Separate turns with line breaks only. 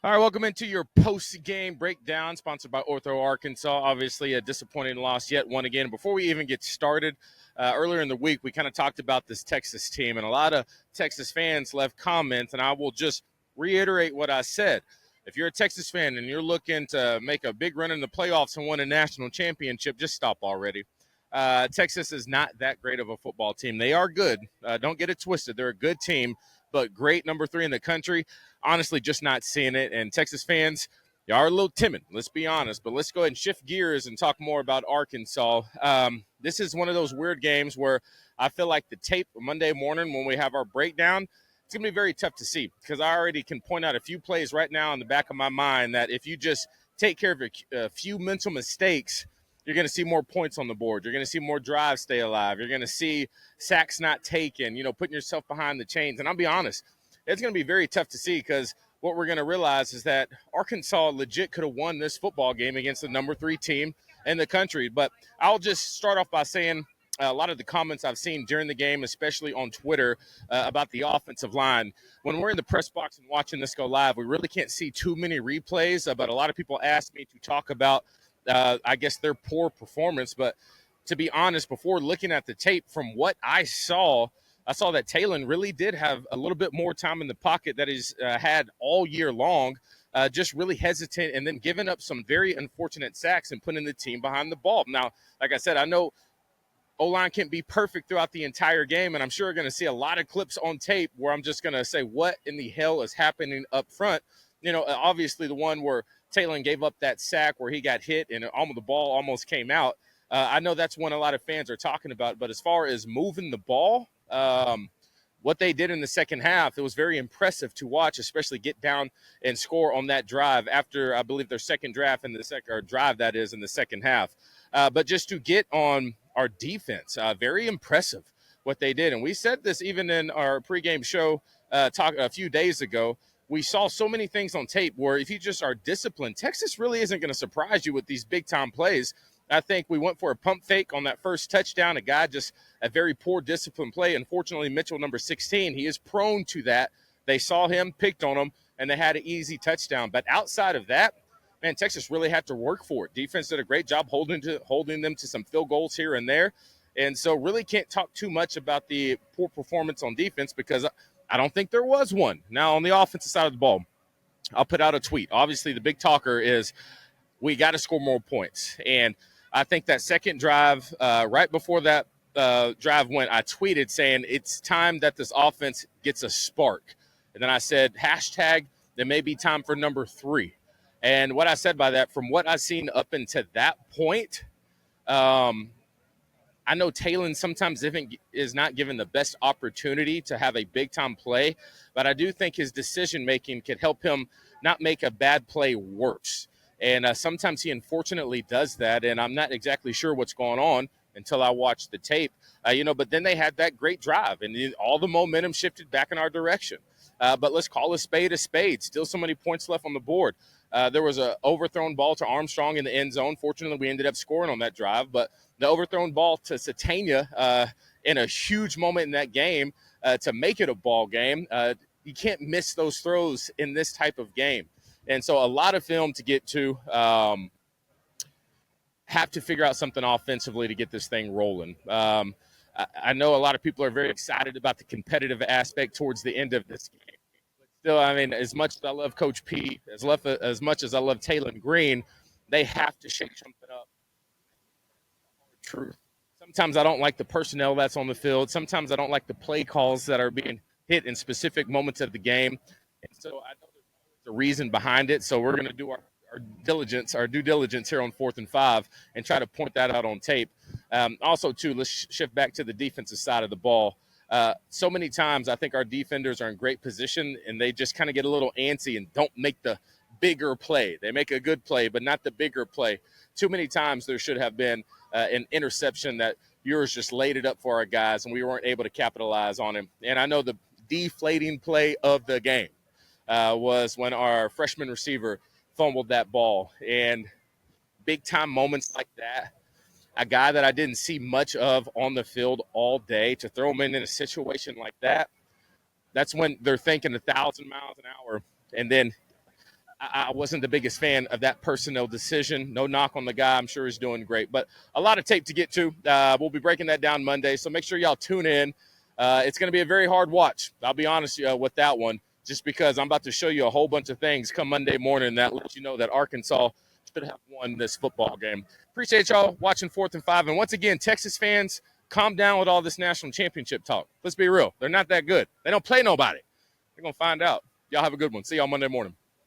All right, welcome into your post-game breakdown, sponsored by Ortho Arkansas. Obviously, a disappointing loss yet one again. Before we even get started, earlier in the week, we kind of talked about this Texas team, and a lot of Texas fans left comments, and I will just reiterate what I said. If you're a Texas fan and you're looking to make a big run in the playoffs and win a national championship, just stop already. Texas is not that great of a football team. They are good. Don't get it twisted. They're a good team, but great number 3 in the country. Honestly, just not seeing it. And Texas fans, you are a little timid, let's be honest. But let's go ahead and shift gears and talk more about Arkansas. This is one of those weird games where I feel like the tape Monday morning when we have our breakdown, it's going to be very tough to see because I already can point out a few plays right now in the back of my mind that if you just take care of a few mental mistakes, you're going to see more points on the board. You're going to see more drives stay alive. You're going to see sacks not taken, putting yourself behind the chains. And I'll be honest, it's going to be very tough to see because what we're going to realize is that Arkansas legit could have won this football game against the number 3 team in the country. But I'll just start off by saying a lot of the comments I've seen during the game, especially on Twitter, about the offensive line. When we're in the press box and watching this go live, we really can't see too many replays, but a lot of people ask me to talk about, I guess, their poor performance. But to be honest, before looking at the tape, from what I saw that Talon really did have a little bit more time in the pocket that he's had all year long, just really hesitant and then giving up some very unfortunate sacks and putting the team behind the ball. Now, like I said, I know O-line can't be perfect throughout the entire game, and I'm sure we're going to see a lot of clips on tape where I'm just going to say, what in the hell is happening up front? Obviously the one where Talon gave up that sack where he got hit and the ball almost came out. I know that's one a lot of fans are talking about, but as far as moving the ball, what they did in the second half, it was very impressive to watch, especially get down and score on that drive after, I believe, their second drive in the second half. But just to get on our defense, very impressive what they did. And we said this even in our pregame show talk a few days ago. We saw so many things on tape where if you just are disciplined, Texas really isn't going to surprise you with these big-time plays. I think we went for a pump fake on that first touchdown. A guy just a very poor discipline play. Unfortunately, Mitchell, number 16, he is prone to that. They saw him, picked on him, and they had an easy touchdown. But outside of that, man, Texas really had to work for it. Defense did a great job holding them to some field goals here and there. And so really can't talk too much about the poor performance on defense because I don't think there was one. Now, on the offensive side of the ball, I'll put out a tweet. Obviously, the big talker is we got to score more points. And I think that second drive, right before that drive went, I tweeted saying it's time that this offense gets a spark. And then I said, hashtag, there may be time for number 3. And what I said by that, from what I've seen up until that point, I know Talon sometimes is not given the best opportunity to have a big-time play, but I do think his decision-making could help him not make a bad play worse. And sometimes he unfortunately does that, and I'm not exactly sure what's going on until I watch the tape. But then they had that great drive, and all the momentum shifted back in our direction. But let's call a spade a spade. Still so many points left on the board. There was an overthrown ball to Armstrong in the end zone. Fortunately, we ended up scoring on that drive, but the overthrown ball to Satania in a huge moment in that game to make it a ball game. You can't miss those throws in this type of game. And so a lot of film to get to. Have to figure out something offensively to get this thing rolling. I know a lot of people are very excited about the competitive aspect towards the end of this game. But still, I mean, as much as I love Coach P, as much as I love Talon Green, they have to shake something up. Truth. Sometimes I don't like the personnel that's on the field. Sometimes I don't like the play calls that are being hit in specific moments of the game. And so I know there's always a reason behind it. So we're going to do our due diligence here on 4th and 5 and try to point that out on tape. Also, too, let's shift back to the defensive side of the ball. So many times I think our defenders are in great position and they just kind of get a little antsy and don't make the bigger play. They make a good play, but not the bigger play. Too many times there should have been an interception that yours just laid it up for our guys and we weren't able to capitalize on him. And I know the deflating play of the game was when our freshman receiver fumbled that ball. And big time moments like that, a guy that I didn't see much of on the field all day, to throw him in a situation like that, that's when they're thinking 1,000 miles an hour. And then I wasn't the biggest fan of that personnel decision. No knock on the guy. I'm sure he's doing great. But a lot of tape to get to. We'll be breaking that down Monday, so make sure y'all tune in. It's going to be a very hard watch. I'll be honest with that one, just because I'm about to show you a whole bunch of things come Monday morning that lets you know that Arkansas should have won this football game. Appreciate y'all watching 4th and 5. And once again, Texas fans, calm down with all this national championship talk. Let's be real. They're not that good. They don't play nobody. You're going to find out. Y'all have a good one. See y'all Monday morning.